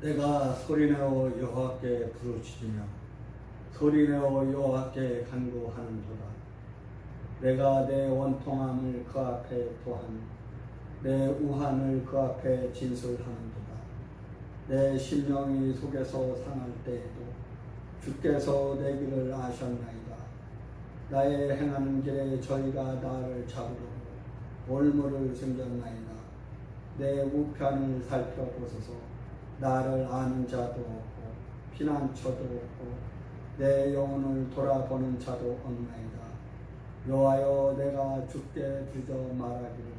내가 소리내어 여호와께 부르짖으며 소리내어 여호와께 간구하는도다. 내가 내 원통함을 그 앞에 토하며 내 우한을 그 앞에 진술하는도다. 내 심령이 속에서 상할 때에도 주께서 내 길을 아셨나이다. 나의 행하는 길에 저희가 나를 잡으려고 올무를 숨겼나이다. 내 우편을 살펴보소서. 나를 아는 자도 없고 피난처도 없고 내 영혼을 돌아보는 자도 없나이다. 여호와여, 내가 주께 주저 말하기를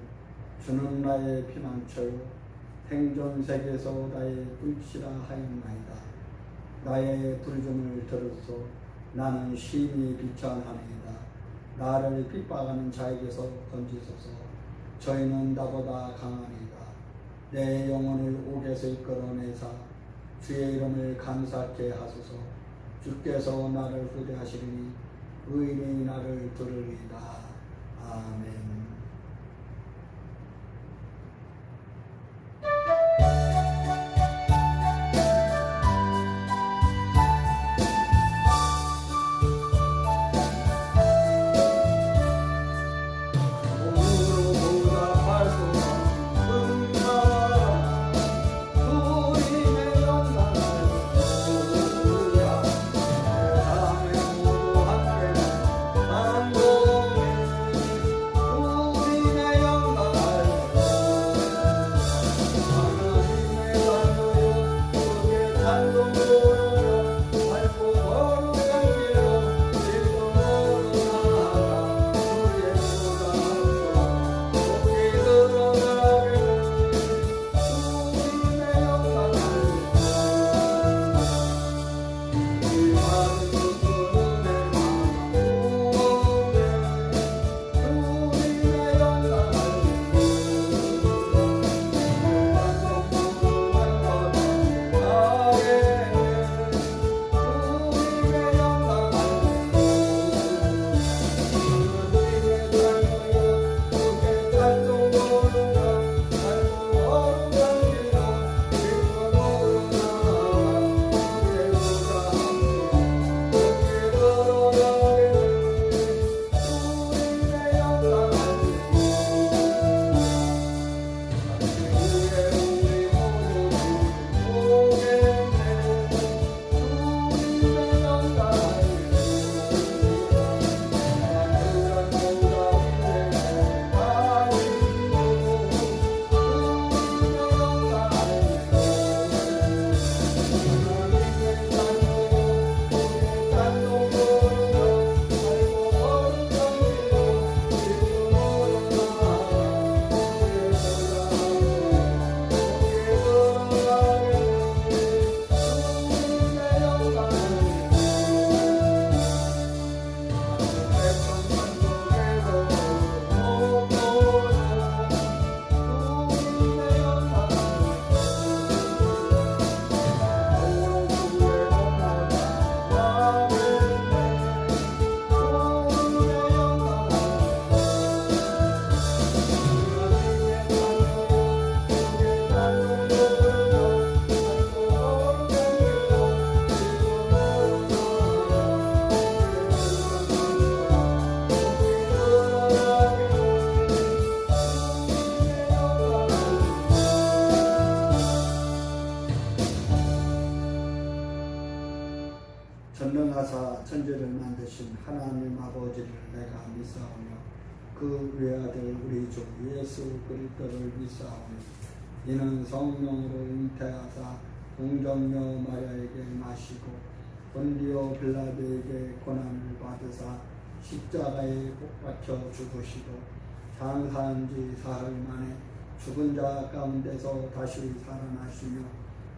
주는 나의 피난처요 생존세계에서 나의 꿈치라 하였나이다. 나의 부르짖음을 들으소. 나는 심히 비천하나이다. 나를 핍박하는 자에게서 건지소서. 저희는 나보다 강하나이다. 내 영혼을 옥에서 이끌어내사 주의 이름을 감사케 하소서. 주께서 나를 후대하시리니 의인이 나를 들으리이다. 아멘. 전능하사 천지를 만드신 하나님 아버지를 내가 믿사오며 그 외아들 우리 주 예수 그리스도를 믿사오며 이는 성령으로 잉태하사 동정녀 마리아에게 나시고 본디오 빌라도에게 고난을 받으사 십자가에 못 박혀 죽으시고 장사한 지 사흘 만에 죽은 자 가운데서 다시 살아나시며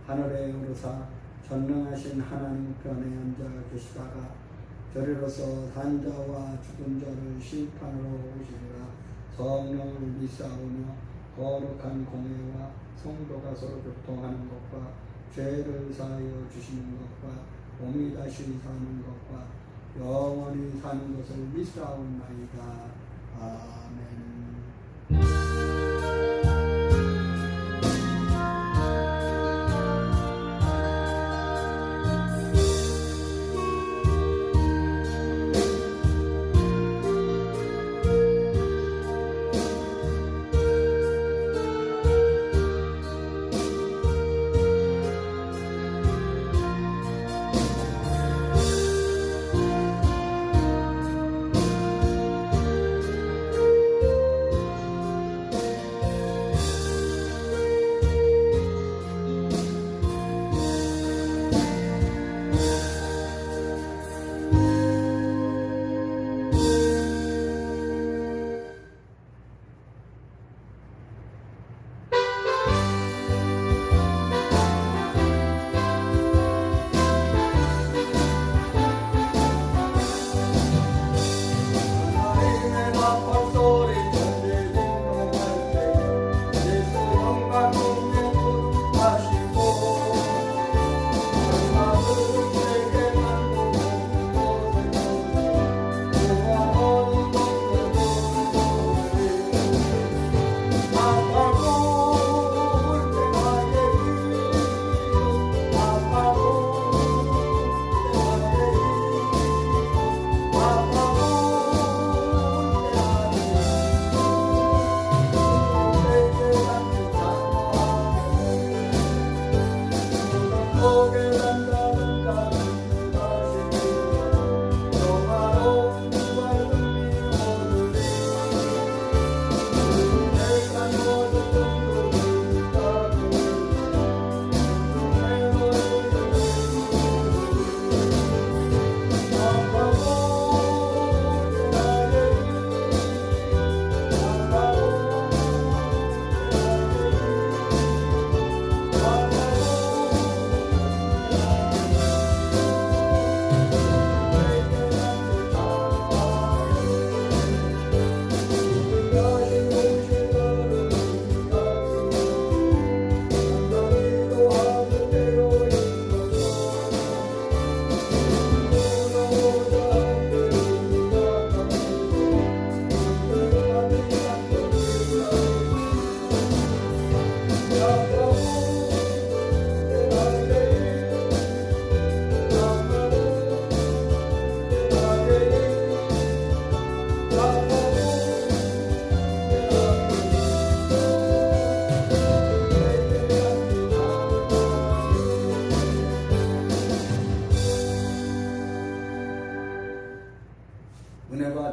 하늘에 오르사 전능하신 하나님 편에 앉아 계시다가 저리로서 산 자와 죽은 자를 심판으로 오시리라. 성령을 믿사오며 거룩한 공회와 성도가 서로 교통하는 것과 죄를 사하여 주시는 것과 몸이 다시 사는 것과 영원히 사는 것을 믿사옵나이다. 아멘.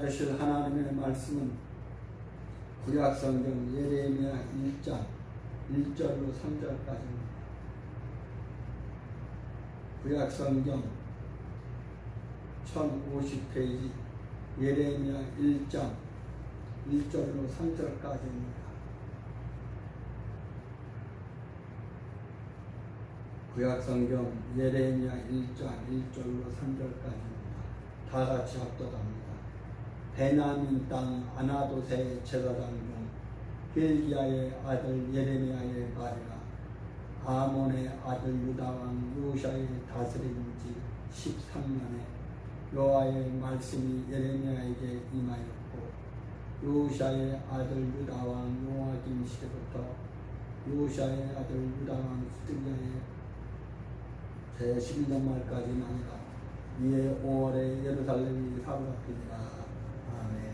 받으실 하나님의 말씀은 구약성경 예레미야 1장 1절로 3절까지입니다. 구약성경 1050페이지 예레미야 1장 1절로 3절까지입니다. 구약성경 예레미야 1장 1절로 3절까지입니다. 다 같이 합독합니다. 베냐민 땅 아나도세 제사장 중 힐기야의 아들 예레미야의 말이라. 아몬의 아들 유다왕 요시야의 다스린 지 13년에 여호와의 말씀이 예레미야에게 임하였고, 요시야의 아들 유다왕 요아김 시대부터 요시야의 아들 유다왕 스드기야의 제12년 말까지 나니라. 이에 5월에 예루살렘이 사로잡히니라. 아멘.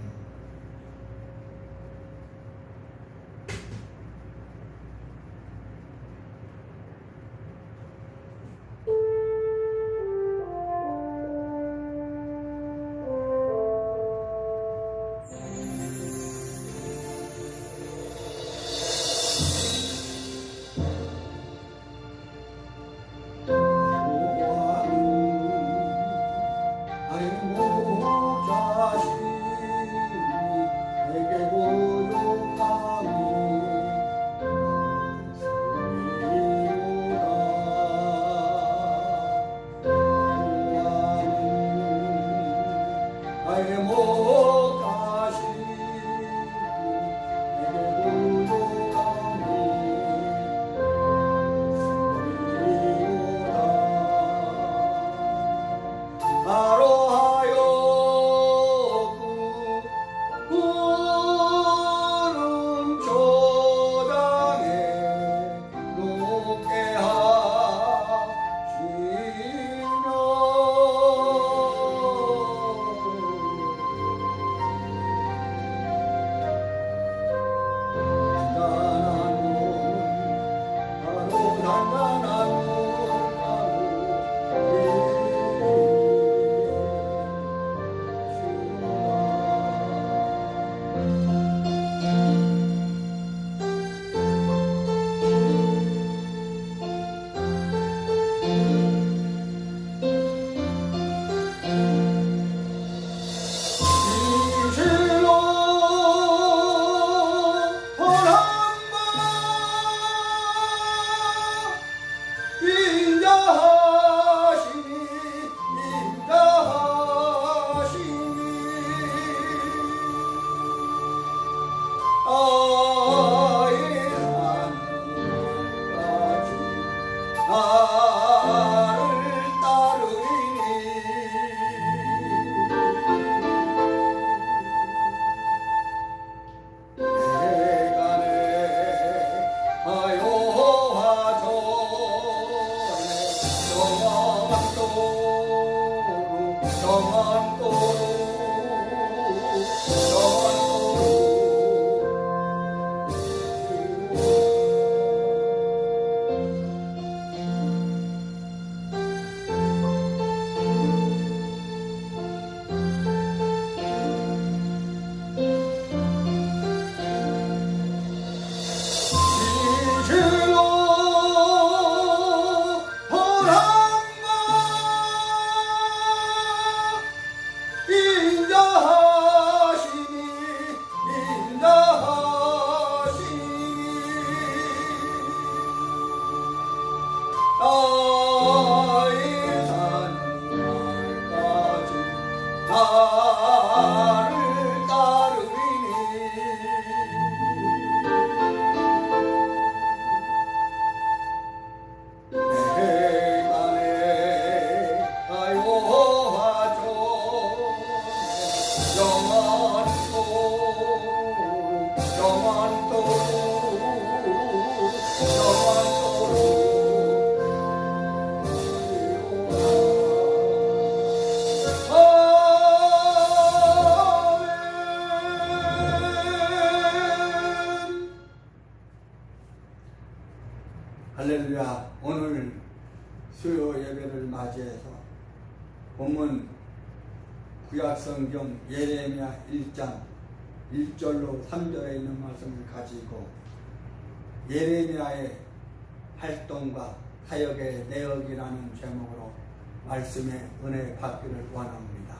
할렐루야. 오늘 수요 예배를 맞이해서 본문 구약성경 예레미야 1장 1절로 3절에 있는 말씀을 가지고 예레미야의 활동과 사역의 내역이라는 제목으로 말씀의 은혜 받기를 원합니다.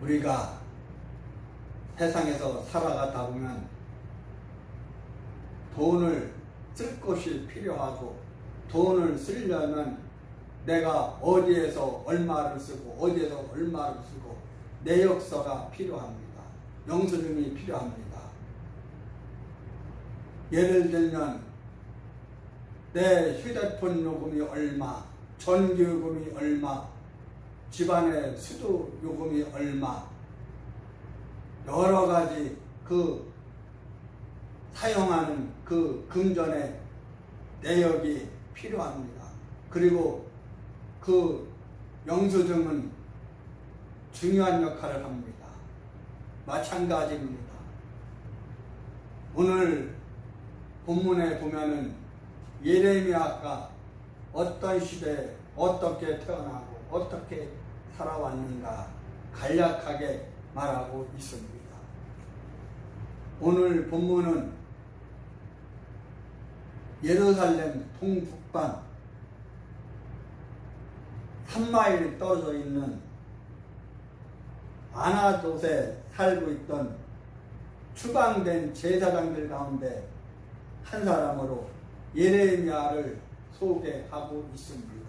우리가 세상에서 살아가다 보면 돈을 쓸 곳이 필요하고 돈을 쓰려면 내가 어디에서 얼마를 쓰고 어디에서 얼마를 쓰고 내역서가 필요합니다. 영수증이 필요합니다. 예를 들면 내 휴대폰 요금이 얼마, 전기요금이 얼마, 집안의 수도 요금이 얼마, 여러 가지 그 사용하는 그 금전의 내역이 필요합니다. 그리고 그 영수증은 중요한 역할을 합니다. 마찬가지입니다. 오늘 본문에 보면은 예레미야가 어떤 시대에 어떻게 태어나고 어떻게 살아왔는가 간략하게 말하고 있습니다. 오늘 본문은 예루살렘 동북방 3마일 떨어져 있는 아나돗에 살고 있던 추방된 제사장들 가운데 한 사람으로 예레미야를 소개하고 있습니다.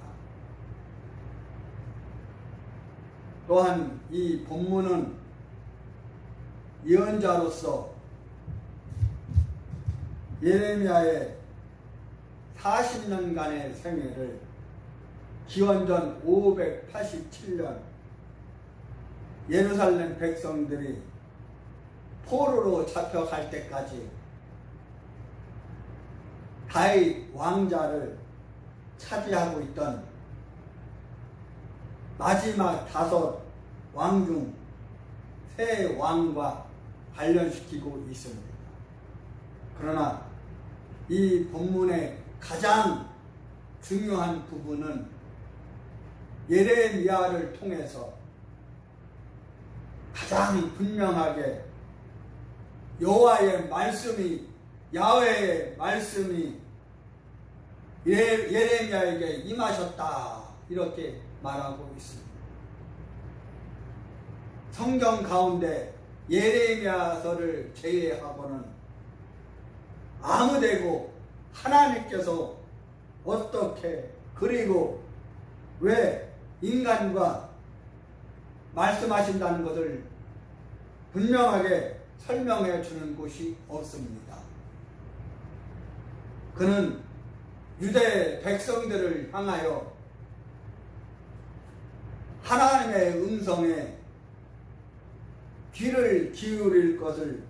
또한 이 본문은 예언자로서 예레미야의 40년간의 생애를 기원전 587년 예루살렘 백성들이 포로로 잡혀갈 때까지 다윗 왕자를 차지하고 있던 마지막 5 왕 중 3 왕과 관련시키고 있습니다. 그러나 이 본문의 가장 중요한 부분은 예레미야를 통해서 가장 분명하게 여호와의 말씀이 야훼의 말씀이 예레미야에게 임하셨다 이렇게 말하고 있습니다. 성경 가운데 예레미야서를 제외하고는 아무데고 하나님께서 어떻게 그리고 왜 인간과 말씀하신다는 것을 분명하게 설명해 주는 곳이 없습니다. 그는 유대 백성들을 향하여 하나님의 음성에 귀를 기울일 것을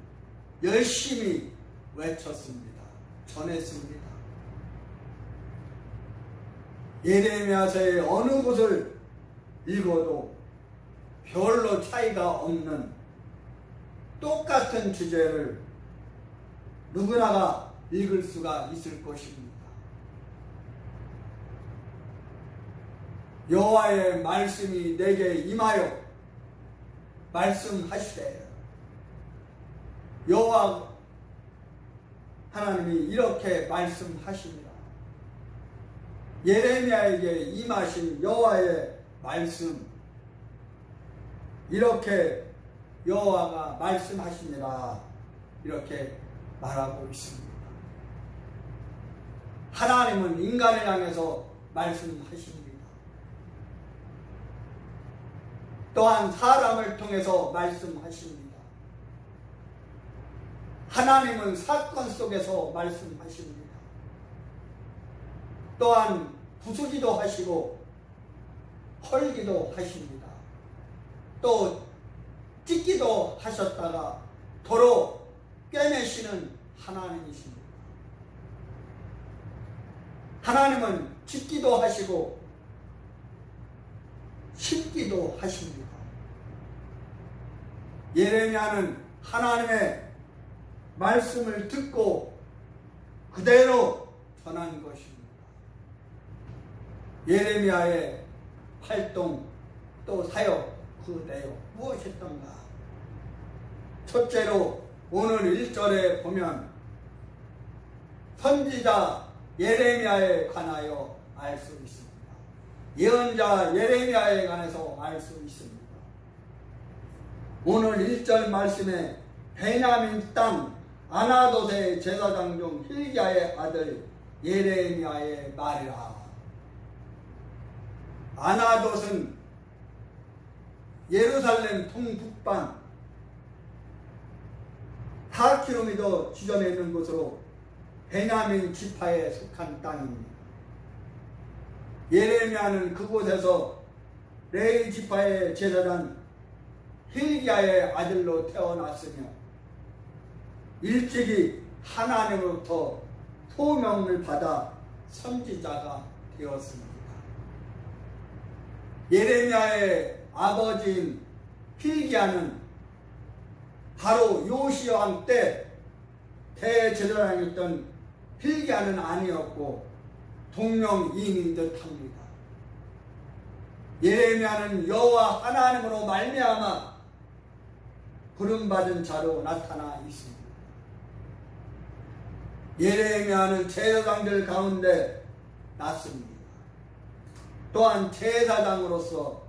열심히 외쳤습니다. 전했습니다. 예레미야서의 어느 곳을 읽어도 별로 차이가 없는 똑같은 주제를 누구나가 읽을 수가 있을 것입니다. 여호와의 말씀이 내게 임하여 말씀하시되 여호와 하나님이 이렇게 말씀하십니다. 예레미야에게 임하신 여호와의 말씀 이렇게 여호와가 말씀하시니라 이렇게 말하고 있습니다. 하나님은 인간을 향해서 말씀하십니다. 또한 사람을 통해서 말씀하십니다. 하나님은 사건 속에서 말씀하십니다. 또한 부수기도 하시고 헐기도 하십니다. 또 찢기도 하셨다가 도로 꿰매시는 하나님이십니다. 하나님은 찢기도 하시고 심기도 하십니다. 예레미야는 하나님의 말씀을 듣고 그대로 전한 것입니다. 예레미야의 활동 또 사역 그 내용 무엇이었던가? 첫째로 오늘 1절에 보면 선지자 예레미야에 관하여 알 수 있습니다. 예언자 예레미야에 관해서 알 수 있습니다. 오늘 1절 말씀에 베냐민 땅 아나돗의 제사장 중 hil기야의 아들 예레미야의 말이라. 아나돗은 예루살렘 동북방 4km 지점에 있는 곳으로 베냐민 지파에 속한 땅입니다. 예레미야는 그곳에서 레위 지파의 제사장 hil기야의 아들로 태어났으며 일찍이 하나님으로부터 소명을 받아 선지자가 되었습니다. 예레미야의 아버지인 hil기야는 바로 요시야 왕 때 대제사장이었던 hil기야는 아니었고 동명이인인 듯합니다. 예레미야는 여호와 하나님으로 말미암아 부름받은 자로 나타나 있습니다. 예레미야는 제사장들 가운데 났습니다. 또한 제사장으로서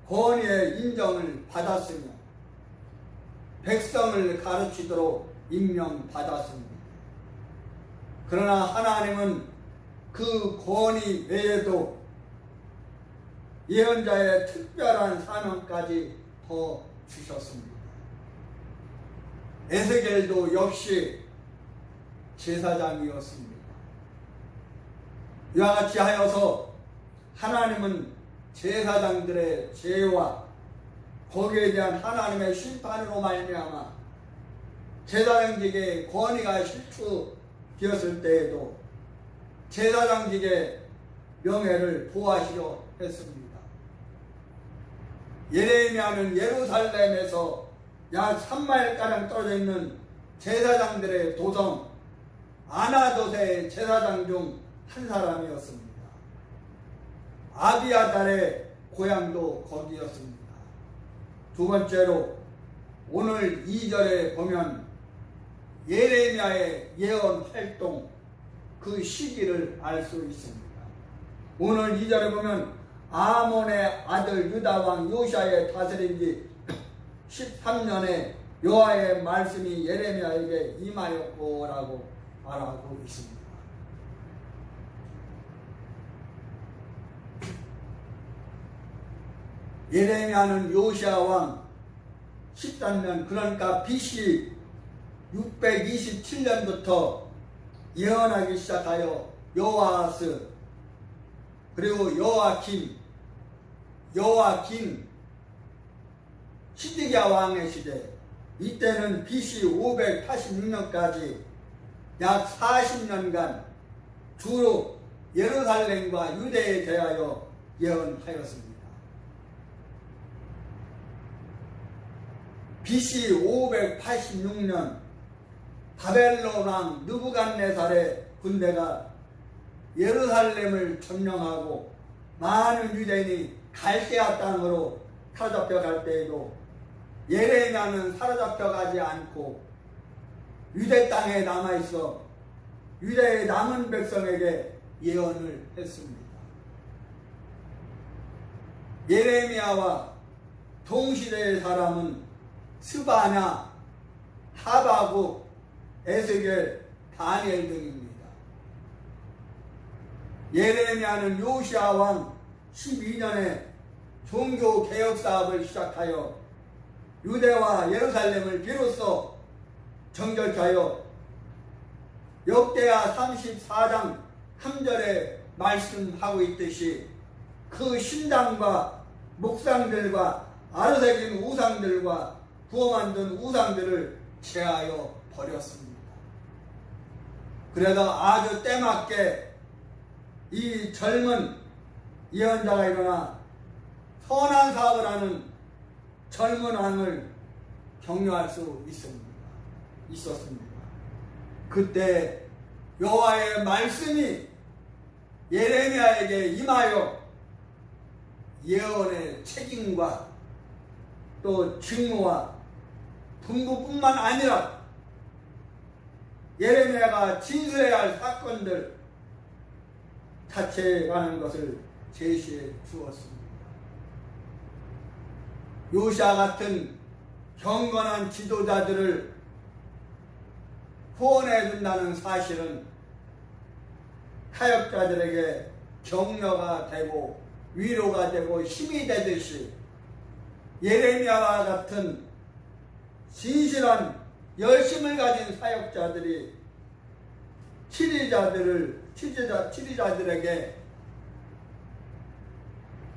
권위의 인정을 받았으며 백성을 가르치도록 임명받았습니다. 그러나 하나님은 그 권위 외에도 예언자의 특별한 사명까지 더 주셨습니다. 에스겔도 역시 제사장이었습니다. 이와 같이 하여서 하나님은 제사장들의 죄와 거기에 대한 하나님의 심판으로 말미암아 제사장직의 권위가 실추되었을 때에도 제사장직의 명예를 보호하시려 했습니다. 예레미야는 예루살렘에서 약 3마일가량 떨어져 있는 제사장들의 도성 아나돗의 제사장 중 한 사람이었습니다. 아비아달의 고향도 거기였습니다. 두 번째로 오늘 2절에 보면 예레미야의 예언 활동 그 시기를 알 수 있습니다. 오늘 2절에 보면 아몬의 아들 유다왕 요시야의 다스린 지 13년에 여호와의 말씀이 예레미야에게 임하였고라고 말하고 있습니다. 예레미야는 요시야 왕 13년 그러니까 BC 627년부터 예언하기 시작하여 여호아스 그리고 여호와긴 시드기야 왕의 시대 이때는 BC 586년까지 약 40년간 주로 예루살렘과 유대에 대하여 예언하였습니다. BC 586년 바벨론 왕 느부갓네살의 군대가 예루살렘을 점령하고 많은 유대인이 갈대아 땅으로 사로잡혀 갈 때에도 예레미야는 사로잡혀 가지 않고 유대 땅에 남아있어 유대의 남은 백성에게 예언을 했습니다. 예레미야와 동시대의 사람은 스바냐, 하바국, 에스겔, 다니엘 등입니다. 예레미야는 요시야 왕 12년에 종교 개혁 사업을 시작하여 유대와 예루살렘을 비로소 정결케 하여 역대하 34장 3절에 말씀하고 있듯이 그 신당과 목상들과 아르새긴 우상들과 부어 만든 우상들을 제하여 버렸습니다. 그래서 아주 때맞게 이 젊은 예언자가 일어나 선한 사업을 하는 젊은 왕을 격려할 수 있었습니다. 그때 여호와의 말씀이 예레미야에게 임하여 예언의 책임과 또 직무와 분부뿐만 아니라 예레미야가 진술해야 할 사건들 자체에 관한 것을 제시해 주었습니다. 요시야 같은 경건한 지도자들을 후원해 준다는 사실은 타협자들에게 격려가 되고 위로가 되고 힘이 되듯이 예레미야와 같은 진실한 열심을 가진 사역자들이 치리자들에게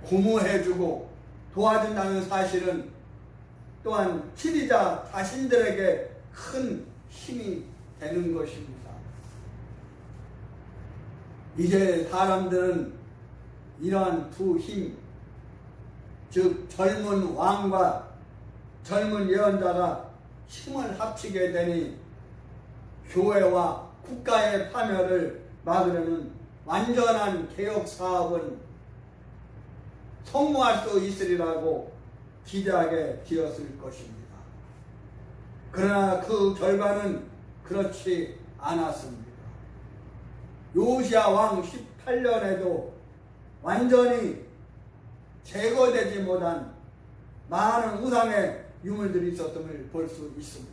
고무해주고 도와준다는 사실은 또한 치리자 자신들에게 큰 힘이 되는 것입니다. 이제 사람들은 이러한 두 힘, 즉 젊은 왕과 젊은 예언자가 힘을 합치게 되니 교회와 국가의 파멸을 막으려는 완전한 개혁 사업은 성공할 수 있으리라고 기대하게 되었을 것입니다. 그러나 그 결과는 그렇지 않았습니다. 요시야 왕 18년에도 완전히 제거되지 못한 많은 우상의 유물들이 있었음을 볼 수 있습니다.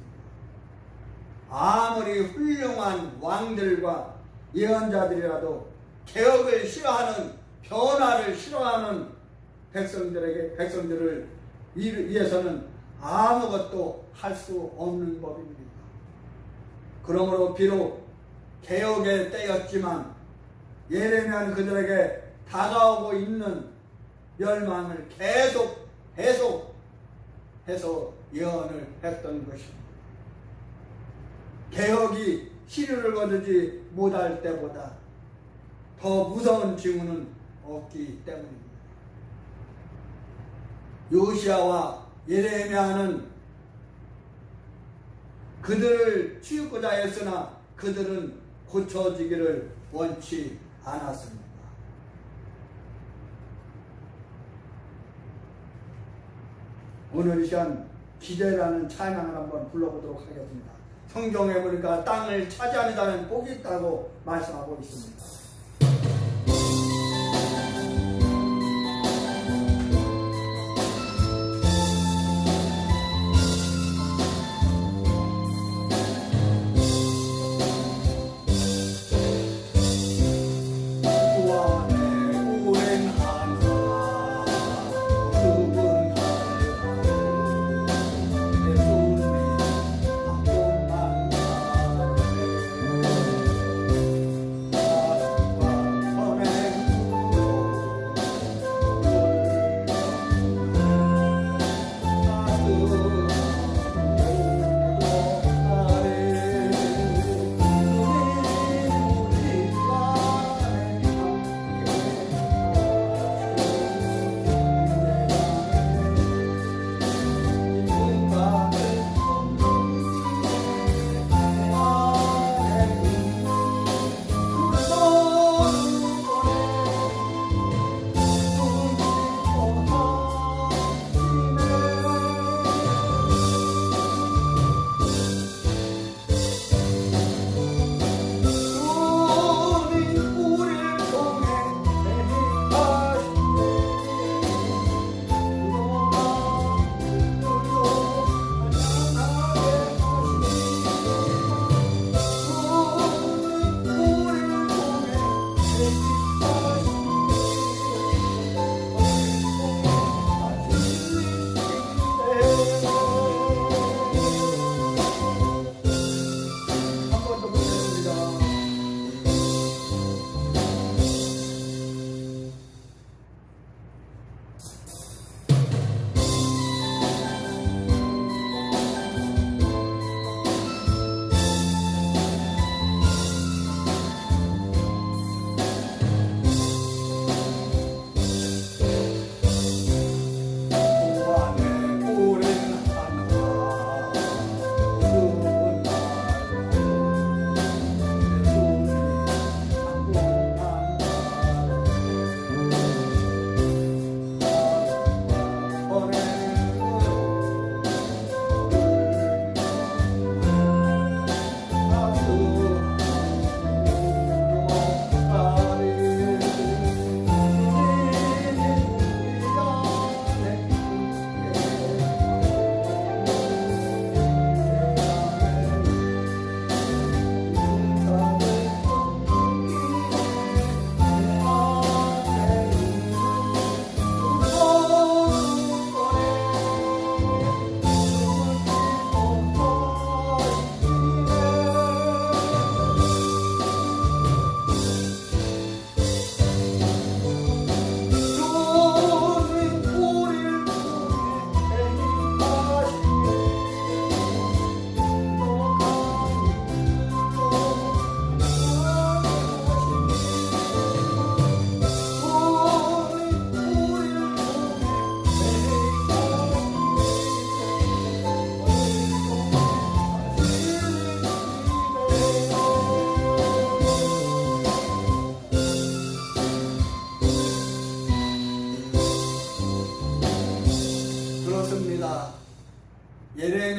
아무리 훌륭한 왕들과 예언자들이라도 개혁을 싫어하는, 변화를 싫어하는 백성들을 위해서는 아무것도 할 수 없는 법입니다. 그러므로 비록 개혁의 때였지만 예레미야는 그들에게 다가오고 있는 멸망을 계속해서 예언을 했던 것입니다. 개혁이 시류를 거두지 못할 때보다 더 무서운 징후는 없기 때문입니다. 요시야와 예레미야는 그들을 치우고자 했으나 그들은 고쳐지기를 원치 않았습니다. 오늘 이 시간 기대라는 찬양을 한번 불러보도록 하겠습니다. 성경에 보니까 땅을 차지하는 자는 복이 있다고 말씀하고 있습니다.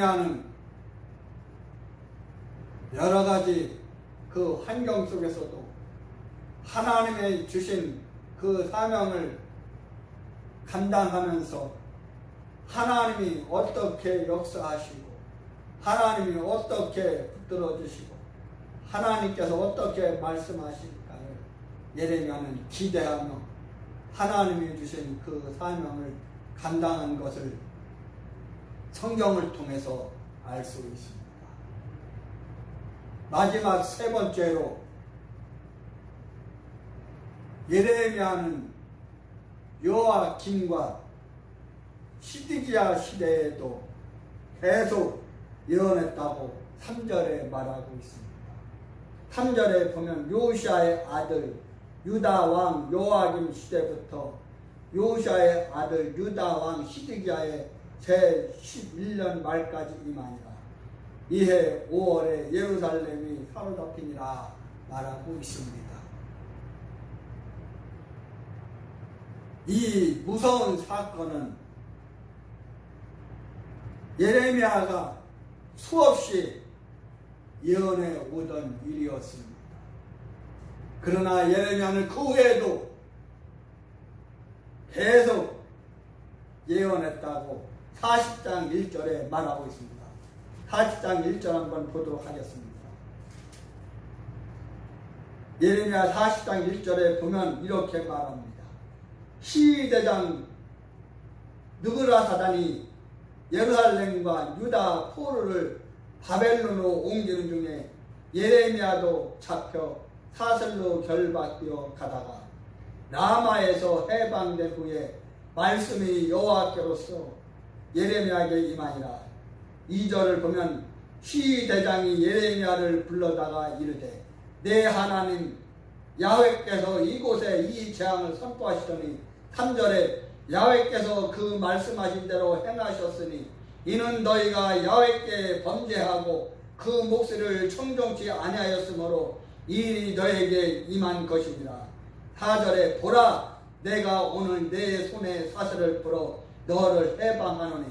예레미야는 여러 가지 그 환경 속에서도 하나님의 주신 그 사명을 감당하면서 하나님이 어떻게 역사하시고 하나님이 어떻게 붙들어 주시고 하나님께서 어떻게 말씀하실까를 예레미야는 기대하며 하나님이 주신 그 사명을 감당한 것을 성경을 통해서 알 수 있습니다. 마지막 세 번째로 예레미야는 요아김과 시드기야 시대에도 계속 예언했다고 3절에 말하고 있습니다. 3절에 보면 요시아의 아들 유다 왕 요아김 시대부터 요시아의 아들 유다 왕 시드기야의 제11년 말까지 임하니라. 이해 5월에 예루살렘이 사로잡히니라 말하고 있습니다. 이 무서운 사건은 예레미야가 수없이 예언해 오던 일이었습니다. 그러나 예레미야는 그 후에도 계속 예언했다고 40장 1절에 말하고 있습니다. 40장 1절 한번 보도록 하겠습니다. 예레미야 40장 1절에 보면 이렇게 말합니다. 시대장 느부라사단이 예루살렘과 유다 포로를 바벨론으로 옮기는 중에 예레미야도 잡혀 사슬로 결박되어 가다가 라마에서 해방된 후에 말씀이 여호와께로서 예레미야에게 임하니라. 2절을 보면 시대장이 예레미야를 불러다가 이르되 내 하나님 야훼께서 이곳에 이 재앙을 선포하시더니 3절에 야훼께서 그 말씀하신 대로 행하셨으니 이는 너희가 야훼께 범죄하고 그 목소리를 청종치 아니하였으므로 이 일이 너에게 임한 것이니라. 4절에 보라 내가 오늘 내 손에 사슬을 풀어 너를 해방하노니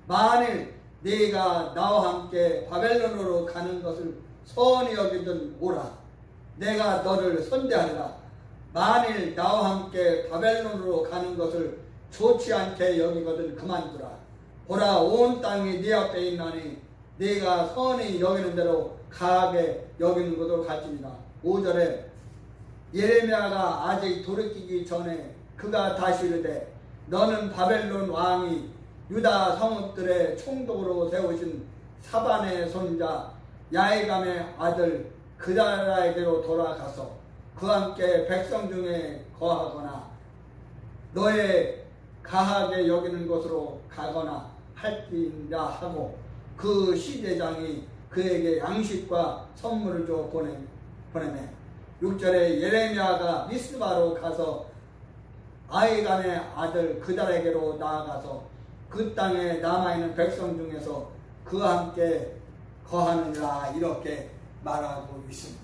만일 네가 나와 함께 바벨론으로 가는 것을 선히 여기든 오라. 내가 너를 선대하리라. 만일 나와 함께 바벨론으로 가는 것을 좋지 않게 여기거든 그만두라. 보라 온 땅이 네 앞에 있나니 네가 선히 여기는 대로 가하게 여기는 것으로 갈지니라. 5절에 예레미야가 아직 돌이키기 전에 그가 다시 이르되 너는 바벨론 왕이 유다 성읍들의 총독으로 세우신 사반의 손자 야히감의 아들 그다라에게로 돌아가서 그와 함께 백성 중에 거하거나 너의 가하게 여기는 곳으로 가거나 할지니라 하고 그 시대장이 그에게 양식과 선물을 줘 보내매 6절에 예레미야가 미스바로 가서 아히감의 아들 그달에게로 나아가서 그 땅에 남아있는 백성 중에서 그와 함께 거하느니라 이렇게 말하고 있습니다.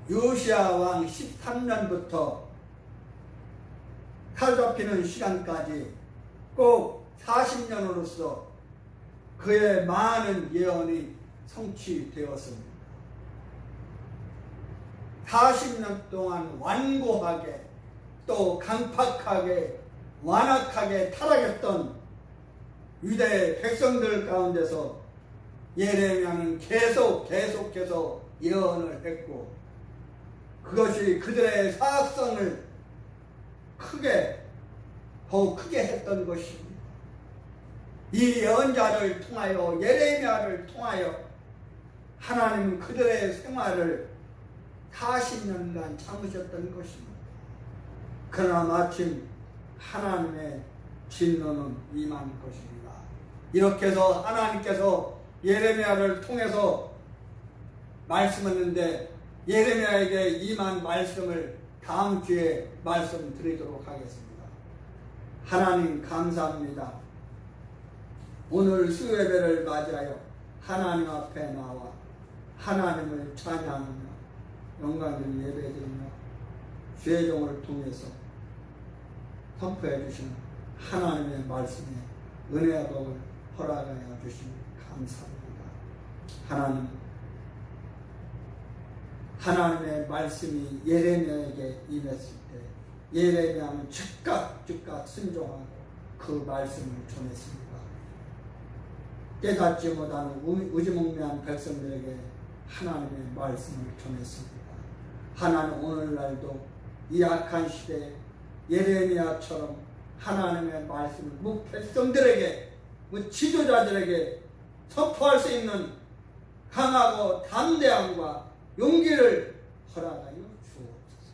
요시야 왕 13년부터 사로잡히는 시간까지 꼭 40년으로서 그의 많은 예언이 성취되었습니다. 40년 동안 완고하게 또 강팍하게 완악하게 타락했던 유대의 백성들 가운데서 예레미야는 계속해서 예언을 했고 그것이 그들의 사악성을 더욱 크게 했던 것입니다. 이 예언자를 통하여 예레미야를 통하여 하나님은 그들의 생활을 40년간 참으셨던 것입니다. 그러나 마침 하나님의 진노는 임한 것입니다. 이렇게 해서 하나님께서 예레미야를 통해서 말씀했는데 예레미야에게 임한 말씀을 다음 주에 말씀드리도록 하겠습니다. 하나님 감사합니다. 오늘 수요예배를 맞이하여 하나님 앞에 나와 하나님을 찬양하며 영광을 예배드리며 주의 종을 통해서 선포해 주시는 하나님의 말씀에 은혜와 복을 허락하여 주시니 감사합니다. 하나님의 말씀이 예레미야에게 임했을 때 예레미야는 즉각 순종하고 그 말씀을 전했습니다. 깨닫지 못하는 의지몽매한 백성들에게 하나님의 말씀을 전했습니다. 하나님 오늘날도 이 악한 시대에 예레미야처럼 하나님의 말씀을 백성들에게 지도자들에게 선포할 수 있는 강하고 담대함과 용기를 허락하여 주옵소서.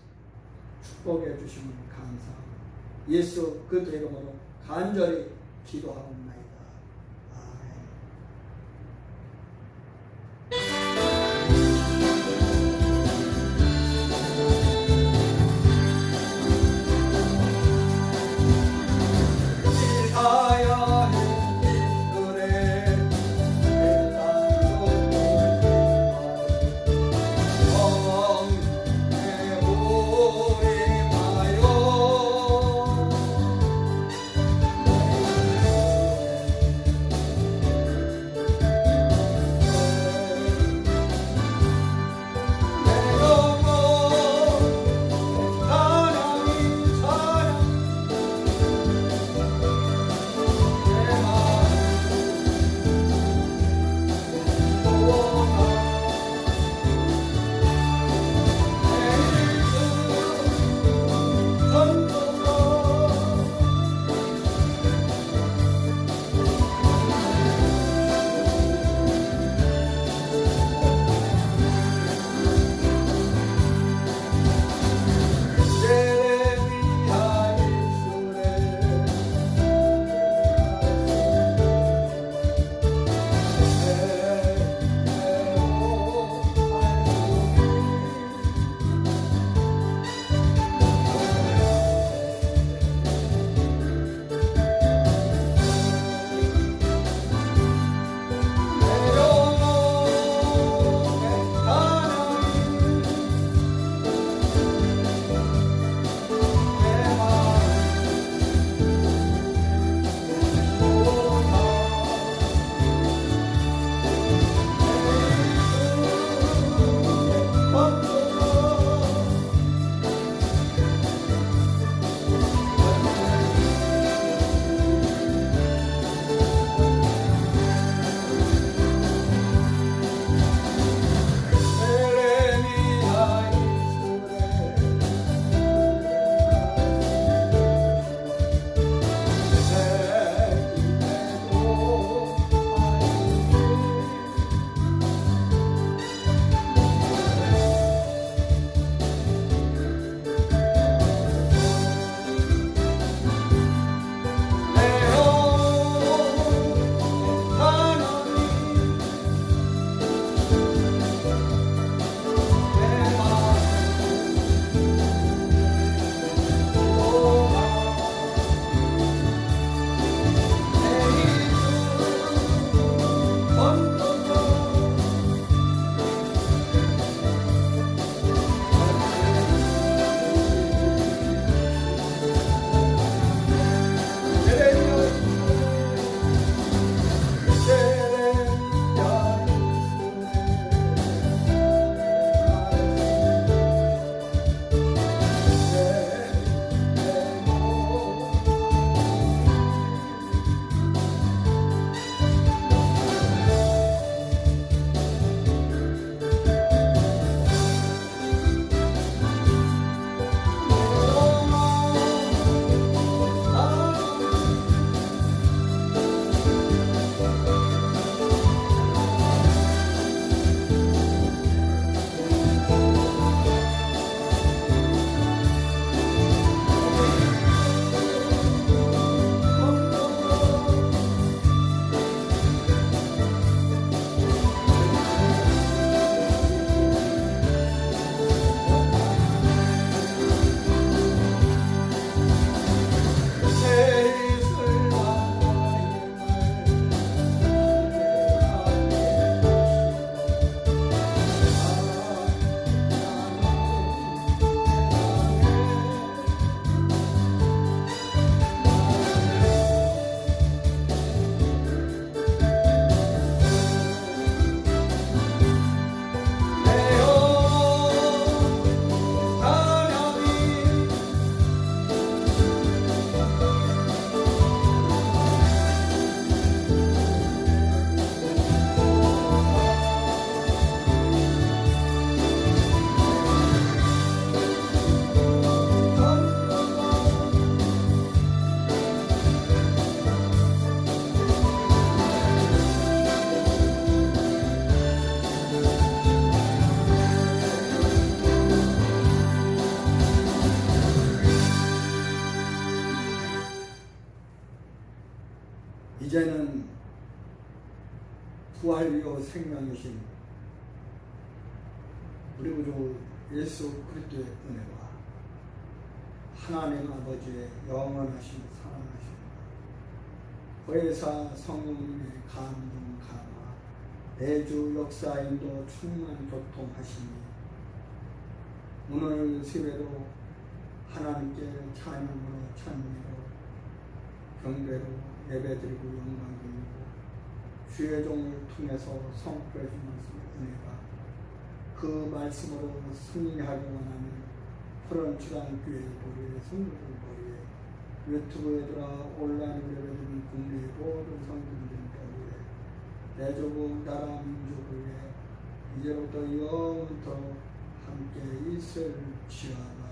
축복해 주시면 감사합니다. 예수 그리스도의 이름으로 간절히 기도하옵나이다. 이제는 부활이요 생명이신 우리 구주 예수 그리스도의 은혜와 하나님 아버지의 영원하신 사랑하심 보혜사 성령님의 감동 감화 내주 역사인도 충만 교통하시니 오늘 세배로 하나님께 찬양으로 찬미로 경배로 예배드리고 영광드리고 주의 종을 통해서 선포해 주면서 은혜가 그 말씀으로 승리하기 원하는 푸른 주간교회 보리의 성도들 보리에 유튜브에 들어 온라인으로 예배드리는 국내 모든 성도들 보리에 내조국 나라 민족을 위해 이제부터 영원토록 함께 있을지어다.